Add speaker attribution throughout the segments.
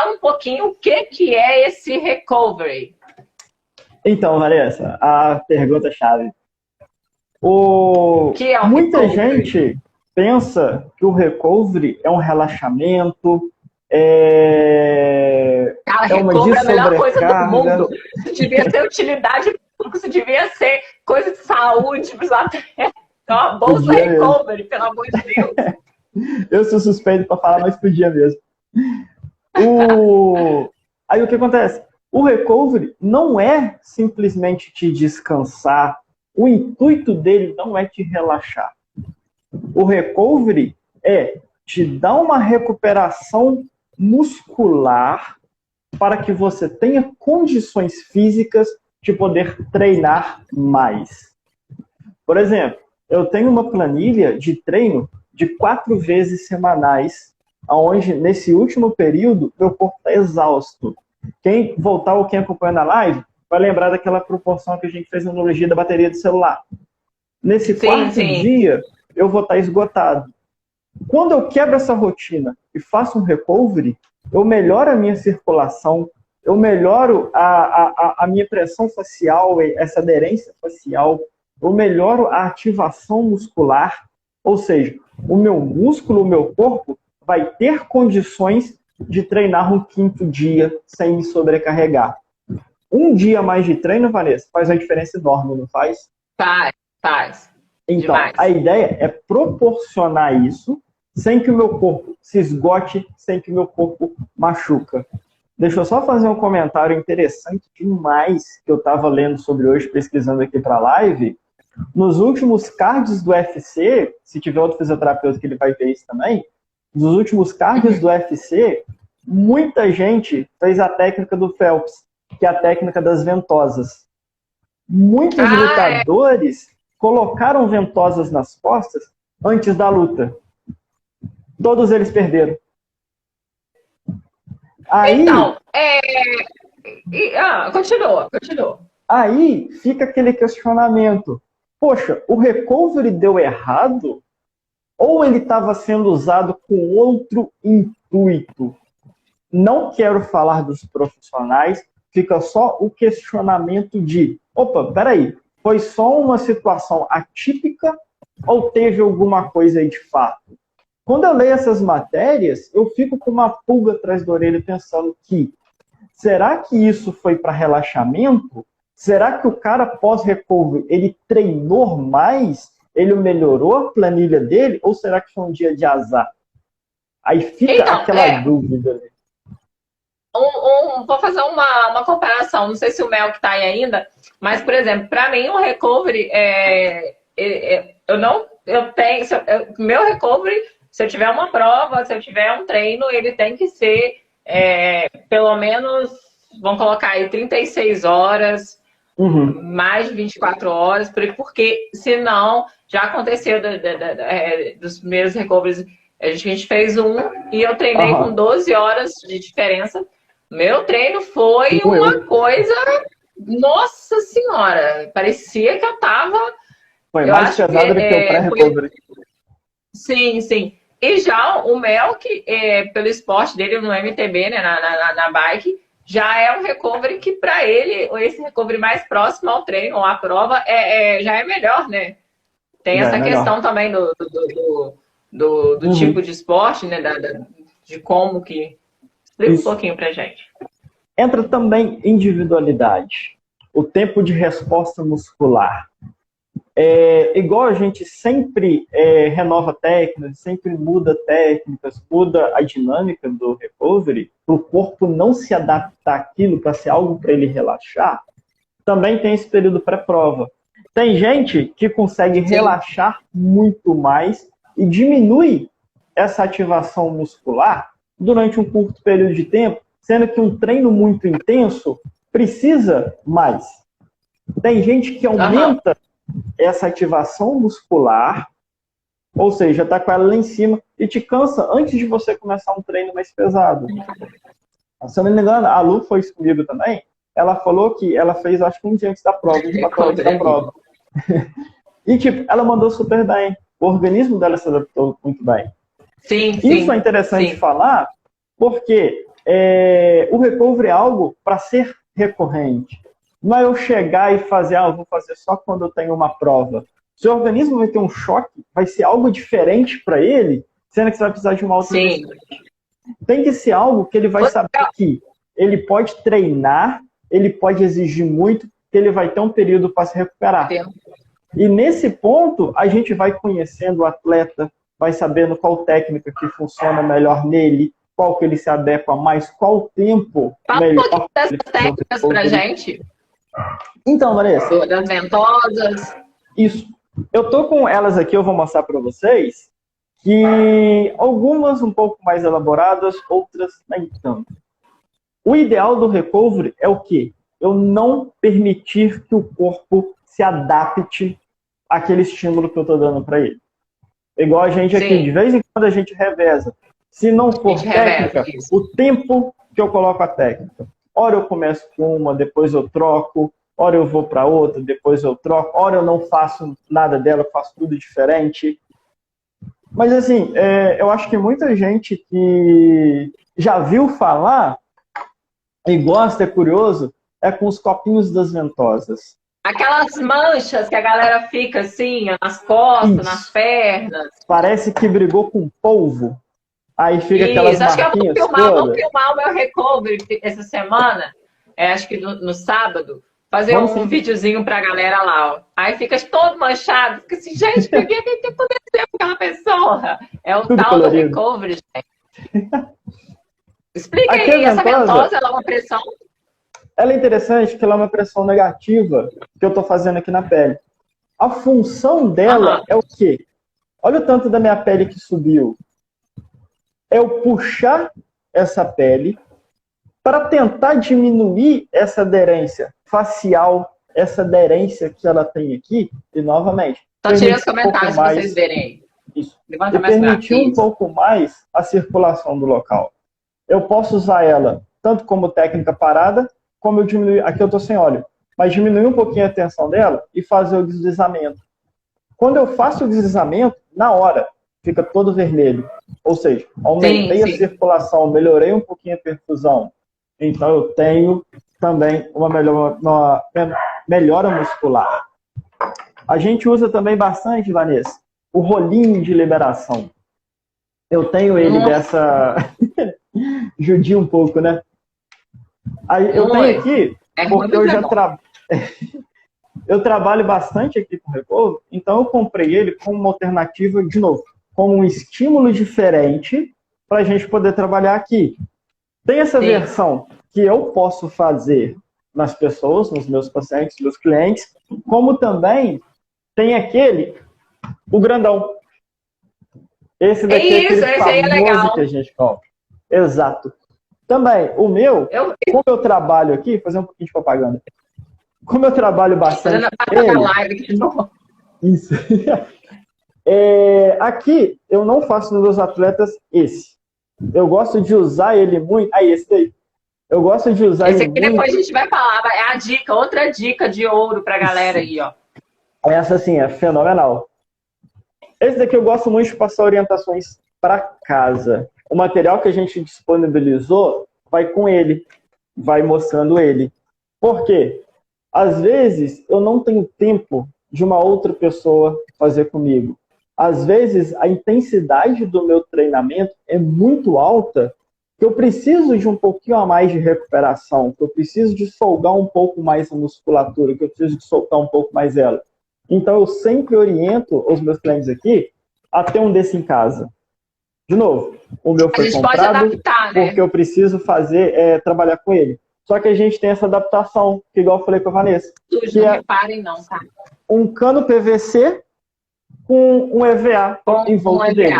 Speaker 1: fala um pouquinho o que é esse recovery.
Speaker 2: Então, Vanessa, a pergunta-chave.
Speaker 1: Que é o
Speaker 2: Muita
Speaker 1: recovery?
Speaker 2: gente pensa que o recovery é um relaxamento, é
Speaker 1: Cara,
Speaker 2: uma
Speaker 1: recovery é a melhor coisa do
Speaker 2: sobrecarga.
Speaker 1: mundo. Isso devia ter utilidade pública, isso devia ser coisa de saúde para os atletas. Uma bolsa
Speaker 2: Podia mesmo.
Speaker 1: recovery, pelo amor de Deus.
Speaker 2: Eu sou suspeito para falar, mas podia mesmo. Aí o que acontece? O recovery não é simplesmente te descansar. O intuito dele não é te relaxar. O recovery é te dar uma recuperação muscular para que você tenha condições físicas de poder treinar mais. Por exemplo, eu tenho uma planilha de treino de 4 vezes semanais, onde nesse último período meu corpo está exausto. Quem voltar ou quem acompanha na live vai lembrar daquela proporção que a gente fez na analogia da bateria do celular. Nesse quarto dia, eu vou estar esgotado. Quando eu quebro essa rotina e faço um recovery, eu melhoro a minha circulação, eu melhoro a minha pressão facial, essa aderência facial, eu melhoro a ativação muscular, ou seja, o meu músculo, o meu corpo vai ter condições de treinar um 5º dia sem me sobrecarregar. Um dia a mais de treino, Vanessa, faz uma diferença enorme, não faz?
Speaker 1: Faz.
Speaker 2: Então,
Speaker 1: Demais.
Speaker 2: a ideia é proporcionar isso sem que o meu corpo se esgote, sem que o meu corpo machuca. Deixa eu só fazer um comentário interessante demais que eu estava lendo sobre hoje, pesquisando aqui para a live. Nos últimos cards do UFC, se tiver outro fisioterapeuta que ele vai ver isso também, nos últimos cards do UFC, muita gente fez a técnica do Phelps, que é a técnica das ventosas. Muitos lutadores colocaram ventosas nas costas antes da luta. Todos eles perderam. Aí,
Speaker 1: então, continua.
Speaker 2: Aí fica aquele questionamento. Poxa, o recovery deu errado? Ou ele estava sendo usado com outro intuito? Não quero falar dos profissionais, fica só o questionamento de, opa, peraí, foi só uma situação atípica ou teve alguma coisa aí de fato? Quando eu leio essas matérias, eu fico com uma pulga atrás da orelha pensando que, será que isso foi para relaxamento? Será que o cara pós-recovery, ele treinou mais? Ele melhorou a planilha dele? Ou será que foi um dia de azar? Aí fica aquela dúvida ali.
Speaker 1: Vou fazer uma comparação, não sei se o Mel que está aí ainda, mas, por exemplo, para mim o recovery meu recovery, se eu tiver uma prova, se eu tiver um treino, ele tem que ser pelo menos, vamos colocar aí 36 horas, mais de 24 horas, porque senão já aconteceu dos primeiros recoveries, a gente fez um e eu treinei com 12 horas de diferença. Meu treino foi uma coisa, nossa senhora, parecia que eu tava...
Speaker 2: Foi mais pesado do que o pré-recovery.
Speaker 1: Sim. E já o Mel, que pelo esporte dele no MTB, né, na bike, já é um recovery que para ele, esse recovery mais próximo ao treino ou à prova, já é melhor, né? Tem essa questão também do tipo de esporte, né, de como que... Explica um pouquinho pra gente.
Speaker 2: Entra também individualidade, o tempo de resposta muscular. Igual a gente sempre renova técnicas, sempre muda técnicas, muda a dinâmica do recovery, para o corpo não se adaptar àquilo, para ser algo para ele relaxar, também tem esse período pré-prova. Tem gente que consegue relaxar muito mais e diminui essa ativação muscular durante um curto período de tempo, sendo que um treino muito intenso precisa mais. Tem gente que aumenta essa ativação muscular, ou seja, está com ela lá em cima e te cansa antes de você começar um treino mais pesado. Se eu não me engano, a Lu foi comigo também, ela falou que ela fez, acho que um dia antes da prova, 24 horas da prova. E, ela mandou super bem. O organismo dela se adaptou muito bem. Isso é interessante falar, porque o recovery é algo para ser recorrente. Não é eu chegar e fazer, eu vou fazer só quando eu tenho uma prova. Seu organismo vai ter um choque, vai ser algo diferente para ele, sendo que você vai precisar de uma outra.
Speaker 1: Sim.
Speaker 2: Tem que ser algo que ele vai saber que ele pode treinar, ele pode exigir muito, que ele vai ter um período para se recuperar. E nesse ponto, a gente vai conhecendo o atleta, vai sabendo qual técnica que funciona melhor nele, qual que ele se adequa mais, qual tempo melhor.
Speaker 1: Fala um pouquinho dessas técnicas pra gente.
Speaker 2: Então, Vanessa.
Speaker 1: Das ventosas.
Speaker 2: Isso. Eu tô com elas aqui, eu vou mostrar para vocês, que algumas um pouco mais elaboradas, outras nem tanto. O ideal do recovery é o quê? Eu não permitir que o corpo se adapte àquele estímulo que eu estou dando para ele. Igual a gente aqui, de vez em quando a gente reveza. Se não for técnica, o tempo que eu coloco a técnica. Ora eu começo com uma, depois eu troco, ora eu vou para outra, depois eu troco, ora eu não faço nada dela, eu faço tudo diferente. Mas assim, eu acho que muita gente que já viu falar e gosta, é curioso, é com os copinhos das ventosas.
Speaker 1: Aquelas manchas que a galera fica assim, nas costas, nas pernas.
Speaker 2: Parece que brigou com polvo. Aí fica aquelas marquinhas todas.
Speaker 1: Vamos filmar o meu recovery essa semana, acho que no sábado, fazer um videozinho pra galera lá. Ó. Aí fica todo manchado, fica assim, gente, por que aconteceu com aquela pessoa? É o tudo tal colorido. Do recovery, gente. Explica aqui aí, essa ventosa, ela é uma pressão?
Speaker 2: Ela é interessante porque ela é uma pressão negativa que eu estou fazendo aqui na pele. A função dela é o quê? Olha o tanto da minha pele que subiu. É eu puxar essa pele para tentar diminuir essa aderência facial, essa aderência que ela tem aqui. E, novamente...
Speaker 1: Só tira os comentários para vocês verem.
Speaker 2: Isso. E permitir um pouco mais a circulação do local. Eu posso usar ela tanto como técnica parada, como eu diminuir... Aqui eu estou sem óleo. Mas diminuir um pouquinho a tensão dela e fazer o deslizamento. Quando eu faço o deslizamento, na hora, fica todo vermelho. Ou seja, aumentei a circulação, melhorei um pouquinho a perfusão. Então eu tenho também uma melhora muscular. A gente usa também bastante, Vanessa, o rolinho de liberação. Eu tenho ele dessa... Judia um pouco, né? Aí, eu tenho aqui, porque eu já eu trabalho bastante aqui com o recovery, então eu comprei ele como uma alternativa, de novo, como um estímulo diferente para a gente poder trabalhar aqui. Tem essa versão que eu posso fazer nas pessoas, nos meus pacientes, meus clientes, como também tem aquele, o grandão. Esse daqui é aquele famoso que a gente compra. Exato. Também, o meu, como eu trabalho aqui, fazer um pouquinho de propaganda. Como eu trabalho bastante isso. Aqui, eu não faço nos meus atletas esse. Eu gosto de usar ele muito. Aí, esse daí. Eu gosto de usar ele muito. Esse aqui
Speaker 1: depois a gente vai falar. É a dica, outra dica de ouro pra galera aí, ó.
Speaker 2: Essa, sim, é fenomenal. Esse daqui eu gosto muito de passar orientações para casa. O material que a gente disponibilizou vai com ele, vai mostrando ele. Por quê? Às vezes eu não tenho tempo de uma outra pessoa fazer comigo. Às vezes a intensidade do meu treinamento é muito alta, que eu preciso de um pouquinho a mais de recuperação, que eu preciso de folgar um pouco mais a musculatura, que eu preciso de soltar um pouco mais ela. Então eu sempre oriento os meus clientes aqui a ter um desse em casa. De novo, o meu foi comprado adaptar, né? Porque eu preciso fazer, trabalhar com ele. Só que a gente tem essa adaptação, que igual eu falei com a Vanessa.
Speaker 1: Que não reparem não, tá?
Speaker 2: Um cano PVC com um EVA em volta dele.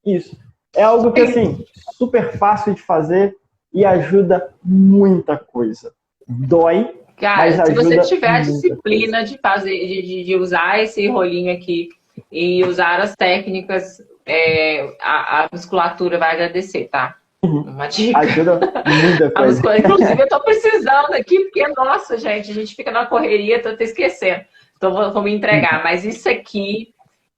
Speaker 2: Isso. É algo que, assim, super fácil de fazer e ajuda muita coisa. Dói,
Speaker 1: cara, mas ajuda. Se você tiver a disciplina de fazer, de usar esse rolinho aqui e usar as técnicas, a musculatura vai agradecer, tá? Uma dica.
Speaker 2: Ajuda muita coisa.
Speaker 1: Inclusive, eu tô precisando aqui, porque, nossa, gente, a gente fica na correria, tô até esquecendo. Então, vou me entregar. Mas isso aqui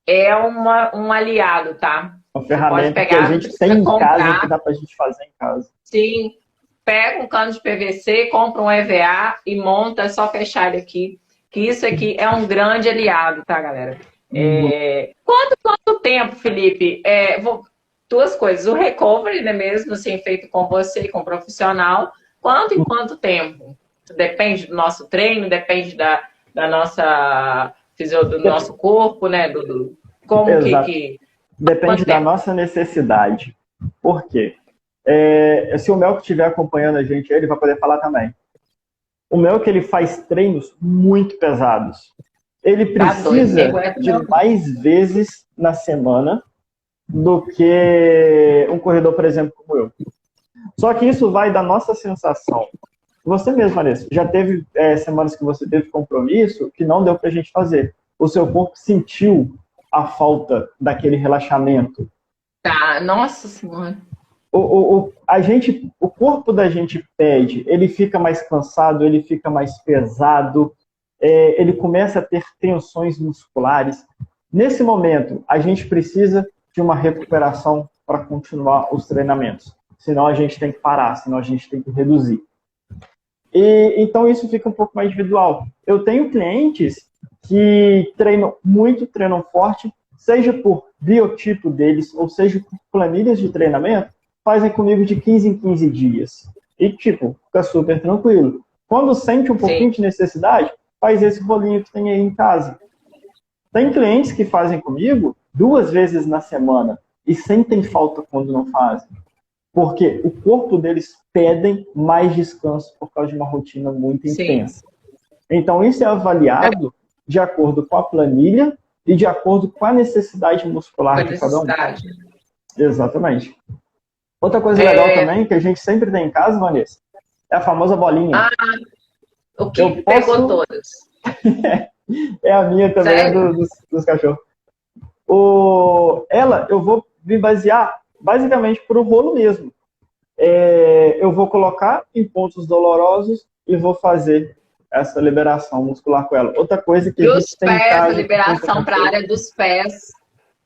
Speaker 1: é um aliado, tá?
Speaker 2: Uma
Speaker 1: Você pode
Speaker 2: ferramenta que a
Speaker 1: pegar, não
Speaker 2: gente tem
Speaker 1: precisa
Speaker 2: em casa, que
Speaker 1: comprar.
Speaker 2: dá pra gente fazer em casa.
Speaker 1: Sim, pega um cano de PVC, compra um EVA e monta, é só fechar ele aqui. Que isso aqui é um grande aliado, tá, galera? Quanto tempo, Felipe? Duas coisas. O recovery, né, mesmo assim, feito com você e com o profissional. Quanto em quanto tempo? Depende do nosso treino, depende da nossa do nosso corpo, né? Como
Speaker 2: Exato. Depende
Speaker 1: quanto
Speaker 2: da
Speaker 1: tempo?
Speaker 2: nossa necessidade. Por quê? Se o Mel que estiver acompanhando a gente, ele vai poder falar também. O Mel que ele faz treinos muito pesados. Ele
Speaker 1: Tá doido,
Speaker 2: precisa
Speaker 1: ninguém aguenta
Speaker 2: de
Speaker 1: não.
Speaker 2: mais vezes na semana do que um corredor, por exemplo, como eu. Só que isso vai da nossa sensação. Você mesmo, Vanessa, já teve semanas que você teve compromisso que não deu pra gente fazer. O seu corpo sentiu a falta daquele relaxamento.
Speaker 1: Tá, nossa senhora.
Speaker 2: O corpo da gente pede, ele fica mais cansado, ele fica mais pesado, ele começa a ter tensões musculares. Nesse momento, a gente precisa de uma recuperação para continuar os treinamentos. Senão a gente tem que parar, senão a gente tem que reduzir. Então isso fica um pouco mais individual. Eu tenho clientes que treinam muito, treinam forte, seja por biotipo deles, ou seja por planilhas de treinamento, fazem comigo de 15 em 15 dias. E, fica super tranquilo. Quando sente um pouquinho de necessidade, faz esse rolinho que tem aí em casa. Tem clientes que fazem comigo 2 vezes na semana e sentem falta quando não fazem. Porque o corpo deles pedem mais descanso por causa de uma rotina muito intensa. Então, isso é avaliado de acordo com a planilha e de acordo com a necessidade muscular de cada um. Exatamente. Outra coisa legal também, que a gente sempre tem em casa, Vanessa, é a famosa bolinha.
Speaker 1: O que pegou todas.
Speaker 2: É a minha também, dos cachorros. Eu vou me basear basicamente por o rolo mesmo. Eu vou colocar em pontos dolorosos e vou fazer essa liberação muscular com ela. Outra coisa que a gente tem em casa...
Speaker 1: A liberação para a área dos pés.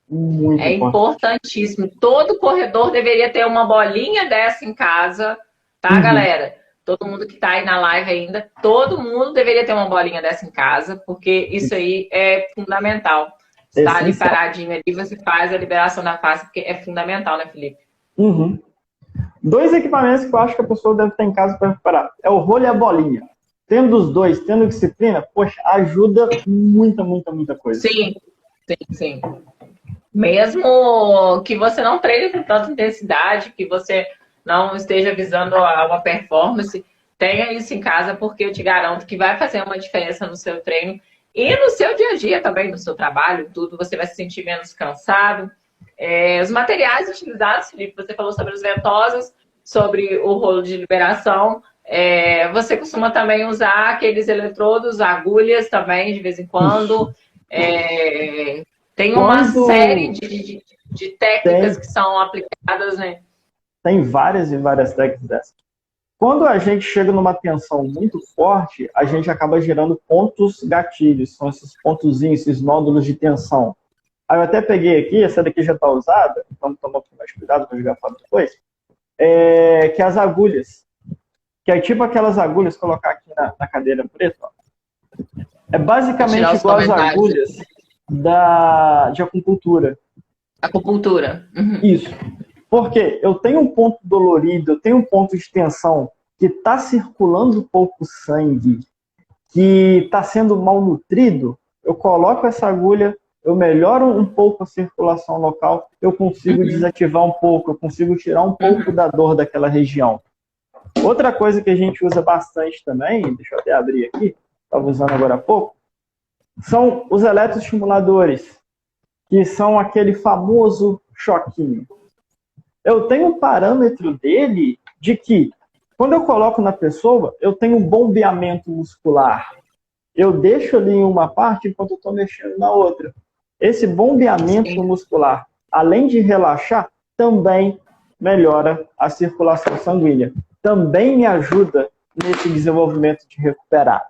Speaker 2: Muito
Speaker 1: importantíssimo. Todo corredor deveria ter uma bolinha dessa em casa, tá, galera? Todo mundo que tá aí na live ainda, todo mundo deveria ter uma bolinha dessa em casa, porque isso aí é fundamental. Você tá ali paradinho ali, você faz a liberação da face, porque é fundamental, né, Felipe?
Speaker 2: 2 equipamentos que eu acho que a pessoa deve ter em casa para recuperar. É o rolo e a bolinha. Tendo os dois, tendo disciplina, poxa, ajuda muita coisa.
Speaker 1: Sim. Mesmo que você não treine com tanta intensidade, que você não esteja visando uma performance, tenha isso em casa, porque eu te garanto que vai fazer uma diferença no seu treino e no seu dia a dia também, no seu trabalho, tudo. Você vai se sentir menos cansado. Os materiais utilizados, Felipe, você falou sobre as ventosas, sobre o rolo de liberação. Você costuma também usar aqueles eletrodos, agulhas também, de vez em quando. Tem uma série de técnicas que são aplicadas, né?
Speaker 2: Tem várias e várias técnicas dessas. Quando a gente chega numa tensão muito forte, a gente acaba gerando pontos gatilhos, são esses pontozinhos, esses nódulos de tensão. Aí eu até peguei aqui, essa daqui já está usada, então toma um pouco mais cuidado para jogar fora depois, que é as agulhas. Que é tipo aquelas agulhas, colocar aqui na cadeira preta, ó. É basicamente igual as agulhas de acupuntura.
Speaker 1: Acupuntura.
Speaker 2: Isso. Porque eu tenho um ponto dolorido, eu tenho um ponto de tensão que está circulando pouco sangue, que está sendo mal nutrido, eu coloco essa agulha, eu melhoro um pouco a circulação local, eu consigo desativar um pouco, eu consigo tirar um pouco da dor daquela região. Outra coisa que a gente usa bastante também, deixa eu até abrir aqui, estava usando agora há pouco, são os eletroestimuladores, que são aquele famoso choquinho. Eu tenho um parâmetro dele de que, quando eu coloco na pessoa, eu tenho um bombeamento muscular. Eu deixo ali em uma parte enquanto eu estou mexendo na outra. Esse bombeamento muscular, além de relaxar, também melhora a circulação sanguínea. Também me ajuda nesse desenvolvimento de recuperar.